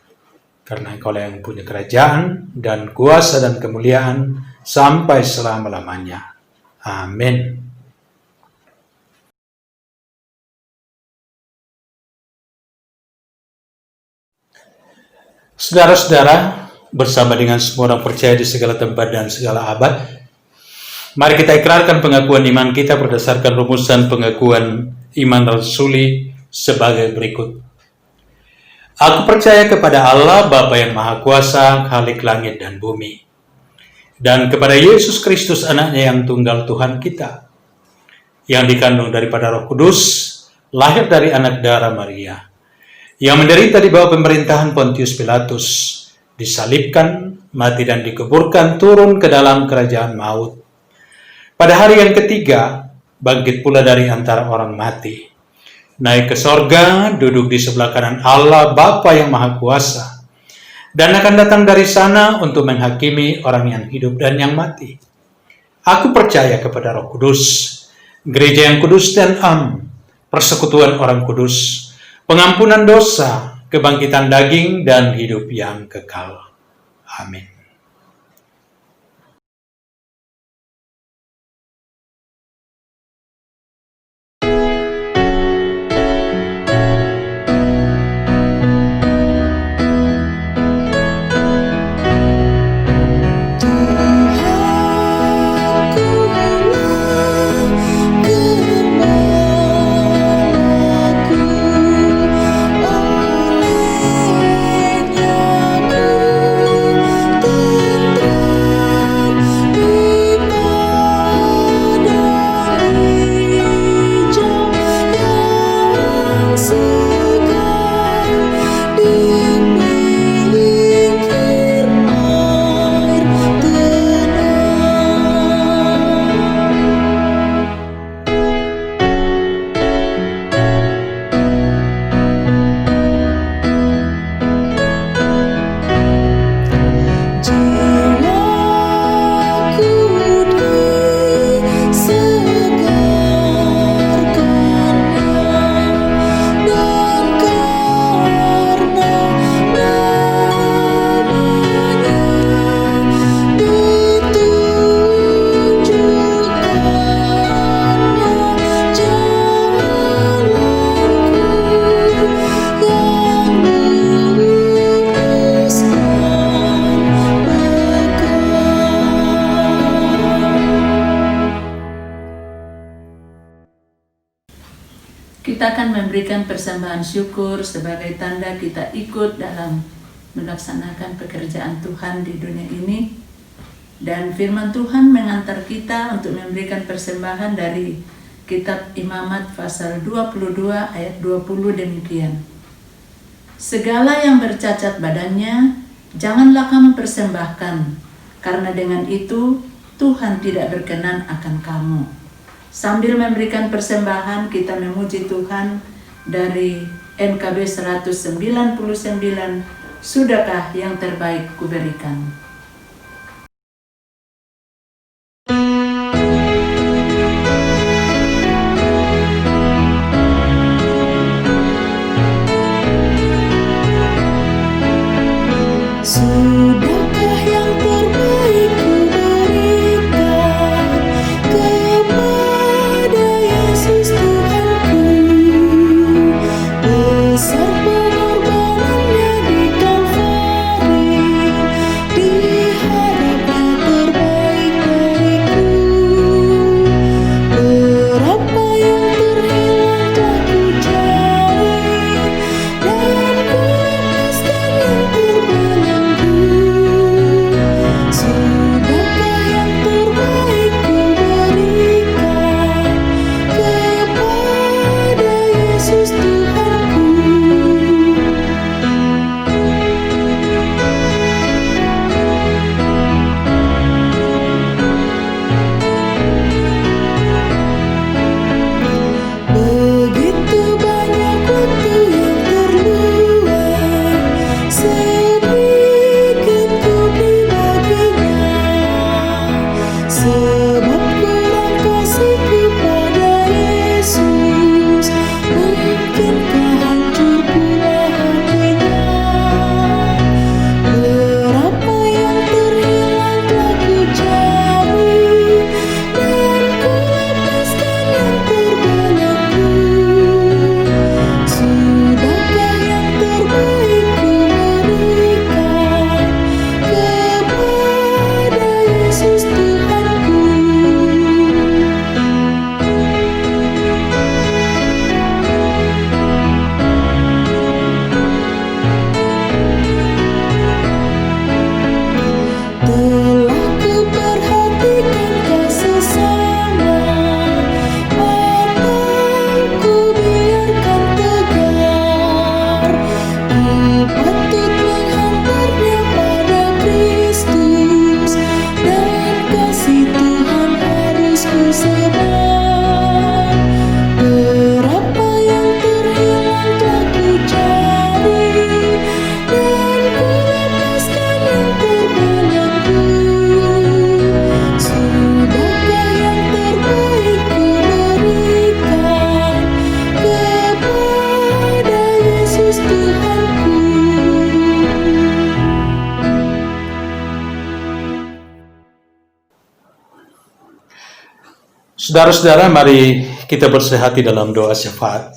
Karena Engkau yang punya kerajaan dan kuasa dan kemuliaan sampai selama-lamanya. Amin. Saudara-saudara, bersama dengan semua orang percaya di segala tempat dan segala abad, mari kita ikrarkan pengakuan iman kita berdasarkan rumusan pengakuan iman rasuli sebagai berikut. Aku percaya kepada Allah, Bapa yang Maha Kuasa, Khalik langit dan bumi, dan kepada Yesus Kristus, anaknya yang tunggal Tuhan kita, yang dikandung daripada Roh Kudus, lahir dari anak darah Maria, yang menderita di bawah pemerintahan Pontius Pilatus, disalibkan, mati dan dikuburkan, turun ke dalam kerajaan maut. Pada hari yang ketiga, bangkit pula dari antara orang mati, naik ke sorga, duduk di sebelah kanan Allah Bapa yang Maha Kuasa, dan akan datang dari sana untuk menghakimi orang yang hidup dan yang mati. Aku percaya kepada Roh Kudus, gereja yang kudus dan am, persekutuan orang kudus, pengampunan dosa, kebangkitan daging, dan hidup yang kekal. Amin. Kita akan memberikan persembahan syukur sebagai tanda kita ikut dalam melaksanakan pekerjaan Tuhan di dunia ini. Dan firman Tuhan mengantar kita untuk memberikan persembahan dari kitab Imamat pasal 22 ayat 20 demikian. Segala yang bercacat badannya, janganlah kamu persembahkan, karena dengan itu Tuhan tidak berkenan akan kamu. Sambil memberikan persembahan, kita memuji Tuhan dari NKB 199, Sudahkah yang terbaik kuberikan. Sudahkah yang terbaik kuberikan kepada Yesus Tuhanku, besar pengorbanannya di Kalvari, di Saudara-saudara, mari kita bersehati dalam doa syafaat.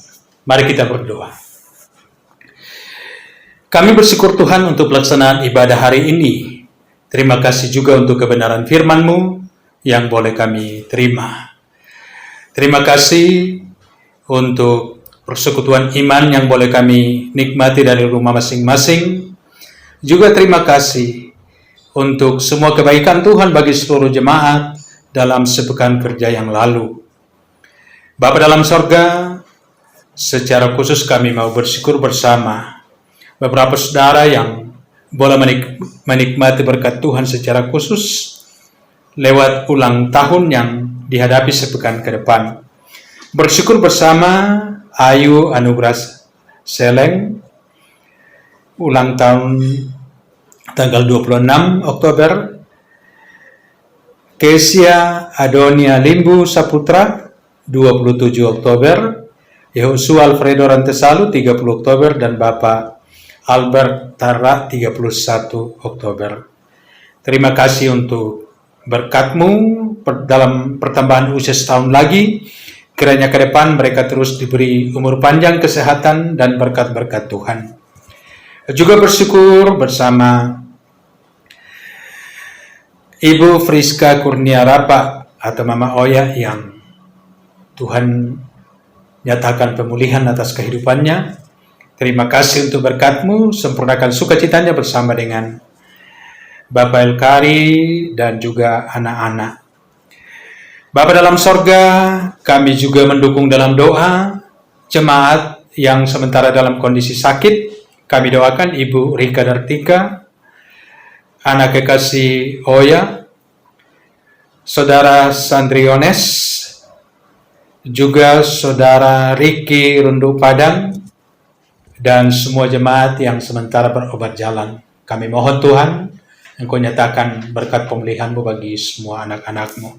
Mari kita berdoa. Kami bersyukur Tuhan untuk pelaksanaan ibadah hari ini. Terima kasih juga untuk kebenaran firman-Mu yang boleh kami terima. Terima kasih untuk persekutuan iman yang boleh kami nikmati dari rumah masing-masing. Juga terima kasih untuk semua kebaikan Tuhan bagi seluruh jemaat dalam sepekan kerja yang lalu. Bapa dalam sorga, secara khusus kami mau bersyukur bersama beberapa saudara yang boleh menikmati berkat Tuhan secara khusus lewat ulang tahun yang dihadapi sepekan ke depan. Bersyukur bersama Ayu Anugrah Seleng, ulang tahun tanggal 26 Oktober, Kesia Adonia Limbu Saputra 27 Oktober, Yehosua Alfredo Rantesalu 30 Oktober, dan Bapak Albert Tara 31 Oktober. Terima kasih untuk berkat-Mu dalam pertambahan usia setahun lagi. Kiranya ke depan mereka terus diberi umur panjang, kesehatan, dan berkat-berkat Tuhan. Juga bersyukur bersama Ibu Friska Kurnia Rapa atau Mama Oya yang Tuhan nyatakan pemulihan atas kehidupannya. Terima kasih untuk berkat-Mu, sempurnakan sukacitanya bersama dengan Bapak Elkari dan juga anak-anak. Bapa dalam sorga, kami juga mendukung dalam doa jemaat yang sementara dalam kondisi sakit. Kami doakan Ibu Rika Dartika, anak kekasih Oya, Saudara Sandriones, juga Saudara Riki Rundu Padang, dan semua jemaat yang sementara berobat jalan. Kami mohon Tuhan, Engkau nyatakan berkat pemulihan-Mu bagi semua anak-anak-Mu.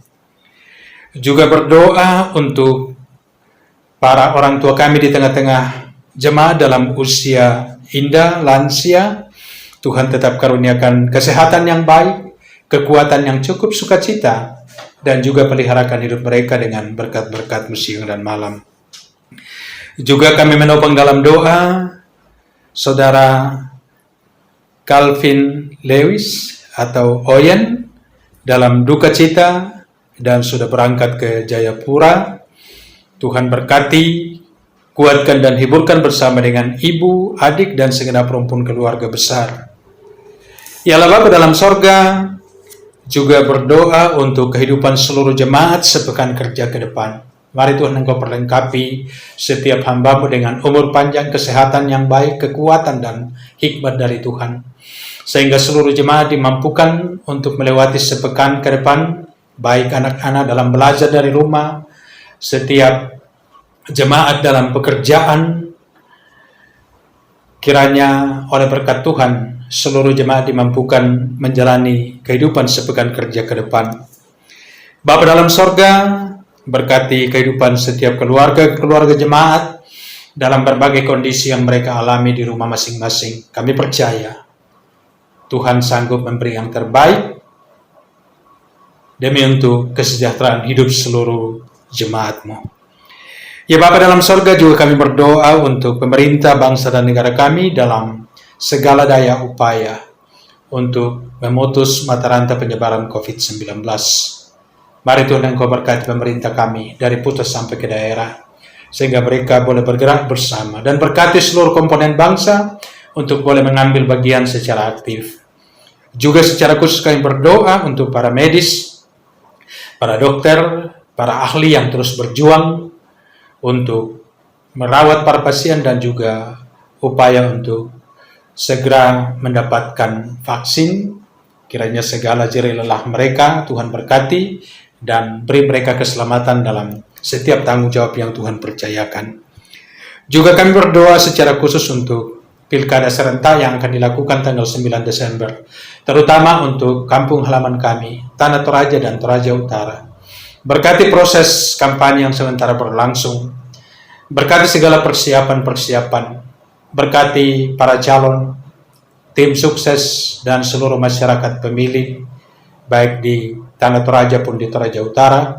Juga berdoa untuk para orang tua kami di tengah-tengah jemaat dalam usia indah, lansia. Tuhan tetap karuniakan kesehatan yang baik, kekuatan yang cukup, sukacita, dan juga peliharakan hidup mereka dengan berkat-berkat-Mu siang dan malam. Juga kami menopang dalam doa Saudara Calvin Lewis atau Oyen dalam duka cita dan sudah berangkat ke Jayapura. Tuhan berkati, kuatkan dan hiburkan bersama dengan ibu, adik, dan segenap rumpun keluarga besar. Ya Allah Bapa dalam sorga, juga berdoa untuk kehidupan seluruh jemaat sepekan kerja ke depan. Mari Tuhan Engkau perlengkapi setiap hamba-Mu dengan umur panjang, kesehatan yang baik, kekuatan dan hikmat dari Tuhan. Sehingga seluruh jemaat dimampukan untuk melewati sepekan ke depan, baik anak-anak dalam belajar dari rumah, setiap jemaat dalam pekerjaan. Kiranya oleh berkat Tuhan, seluruh jemaat dimampukan menjalani kehidupan sepekan kerja ke depan. Bapa dalam sorga, berkati kehidupan setiap keluarga jemaat dalam berbagai kondisi yang mereka alami di rumah masing-masing. Kami percaya Tuhan sanggup memberi yang terbaik demi untuk kesejahteraan hidup seluruh jemaat-Mu. Ya Bapa dalam sorga, juga kami berdoa untuk pemerintah, bangsa dan negara kami dalam segala daya upaya untuk memutus mata rantai penyebaran COVID-19. Mari Tuhan Engkau berkati pemerintah kami dari pusat sampai ke daerah, sehingga mereka boleh bergerak bersama, dan berkati seluruh komponen bangsa untuk boleh mengambil bagian secara aktif. Juga secara khusus kami berdoa untuk para medis, para dokter, para ahli yang terus berjuang untuk merawat para pasien dan juga upaya untuk segera mendapatkan vaksin. Kiranya segala jerih lelah mereka Tuhan berkati dan beri mereka keselamatan dalam setiap tanggung jawab yang Tuhan percayakan. Juga kami berdoa secara khusus untuk pilkada serentak yang akan dilakukan tanggal 9 Desember, terutama untuk kampung halaman kami, Tanah Toraja dan Toraja Utara. Berkati proses kampanye yang sementara berlangsung, berkati segala persiapan-persiapan, berkati para calon, tim sukses, dan seluruh masyarakat pemilih, baik di Tanah Toraja pun di Toraja Utara.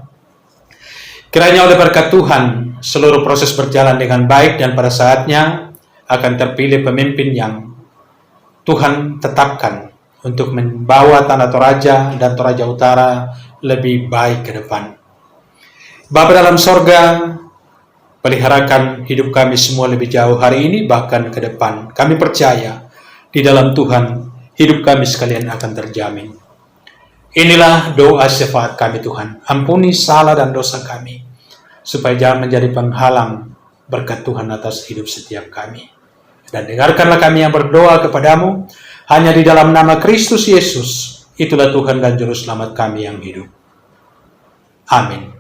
Kiranya oleh berkat Tuhan, seluruh proses berjalan dengan baik dan pada saatnya akan terpilih pemimpin yang Tuhan tetapkan untuk membawa tanah Toraja dan Toraja Utara lebih baik ke depan. Bapa dalam sorga, peliharakan hidup kami semua lebih jauh hari ini bahkan ke depan. Kami percaya di dalam Tuhan hidup kami sekalian akan terjamin. Inilah doa syafaat kami Tuhan. Ampuni salah dan dosa kami, supaya jangan menjadi penghalang berkat Tuhan atas hidup setiap kami. Dan dengarkanlah kami yang berdoa kepadamu hanya di dalam nama Kristus Yesus. Itulah Tuhan dan Juru Selamat kami yang hidup. Amin.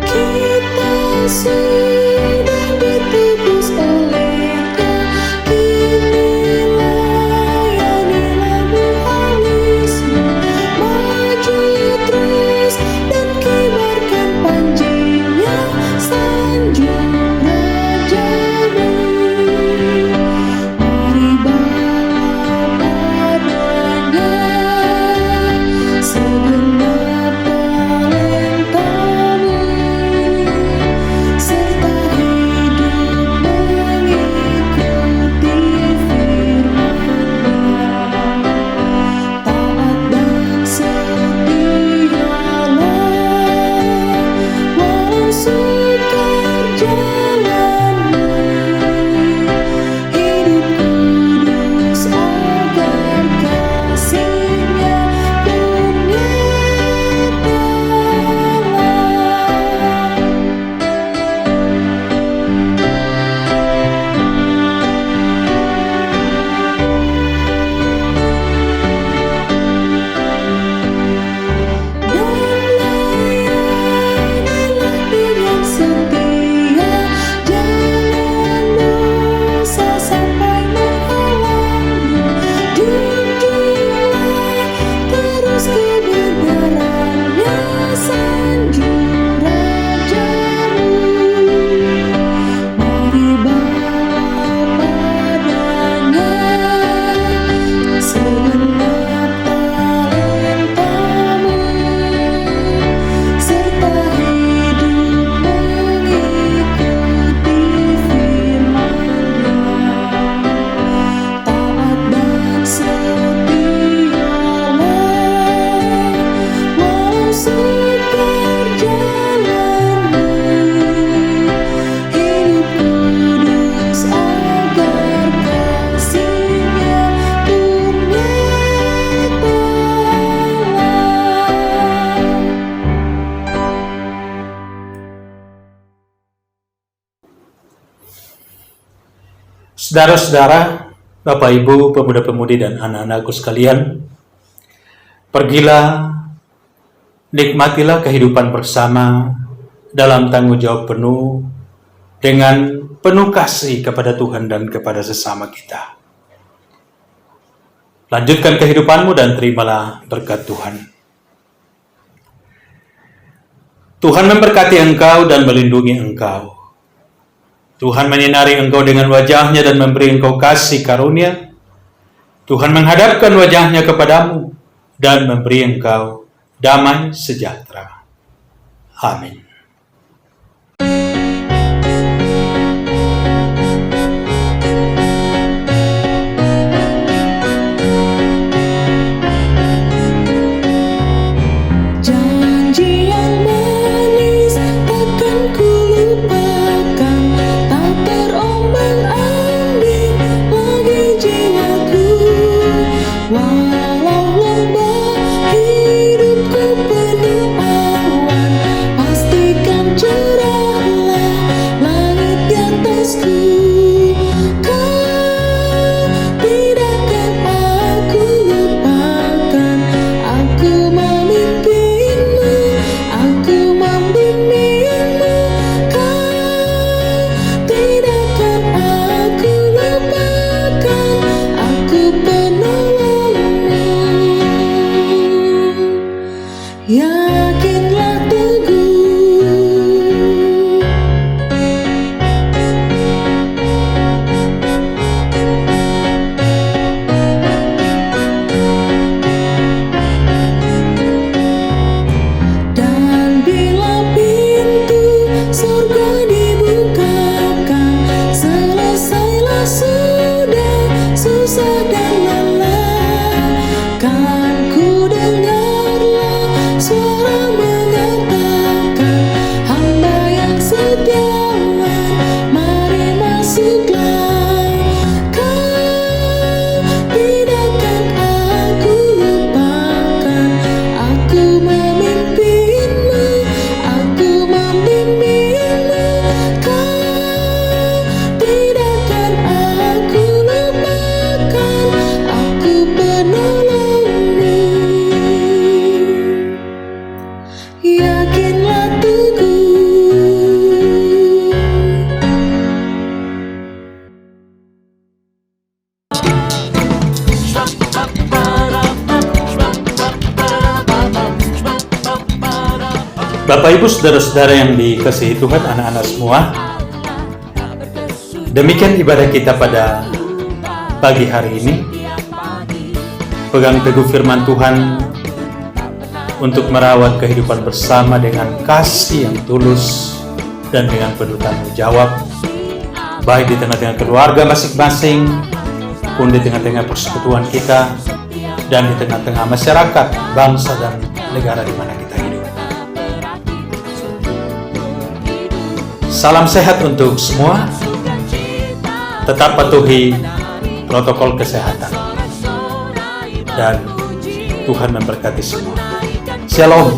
Kita sudah ditebus oleh-Nya, kini layanilah behalus-Mu. Maju terus dan kibarkan panjinya, sanjung Raja-Mu. Mari bawa padanya segenap talenta-Mu, serta hidup mengikuti firman-Nya. Taat dan setialah, walau sukar jalanmu. Hidup kudus agar kasih-Nya pun nyata. Dan layanilah dengan setia, jangan dosa sampai menghalangmu. Junjunglah terus kebenaran-Nya, sanjung Raja-Mu. Mari bawa padanya segenap talenta-Mu, serta hidup mengikuti firman-Nya. Taat dan setialah, walau sukar jalanmu. Hidup kudus agar kasih-Nya pun nyata. Saudara-saudara, Bapak Ibu, pemuda-pemudi dan anak-anakku sekalian, pergilah, nikmatilah kehidupan bersama dalam tanggung jawab penuh dengan penuh kasih kepada Tuhan dan kepada sesama kita. Lanjutkan kehidupanmu dan terimalah berkat Tuhan. Tuhan memberkati engkau dan melindungi engkau. Tuhan menyinari engkau dengan wajah-Nya dan memberi engkau kasih karunia. Tuhan menghadapkan wajah-Nya kepadamu dan memberi engkau damai sejahtera. Amin. Janji yang manis takkan kulupakan, tak terombang-ambing lagi jiwaku. Walau lomba hidupku penuh awan, pasti Bapak Ibu saudara-saudara yang dikasihi Tuhan, anak-anak semua, demikian ibadah kita pada pagi hari ini. Pegang teguh firman Tuhan untuk merawat kehidupan bersama dengan kasih yang tulus dan dengan penuh tanggung jawab, baik di tengah-tengah keluarga masing-masing, pun di tengah-tengah persekutuan kita, dan di tengah-tengah masyarakat, bangsa, dan negara di mana kita hidup. Salam sehat untuk semua. Tetap patuhi protokol kesehatan. Dan Tuhan memberkati semua. Shalom.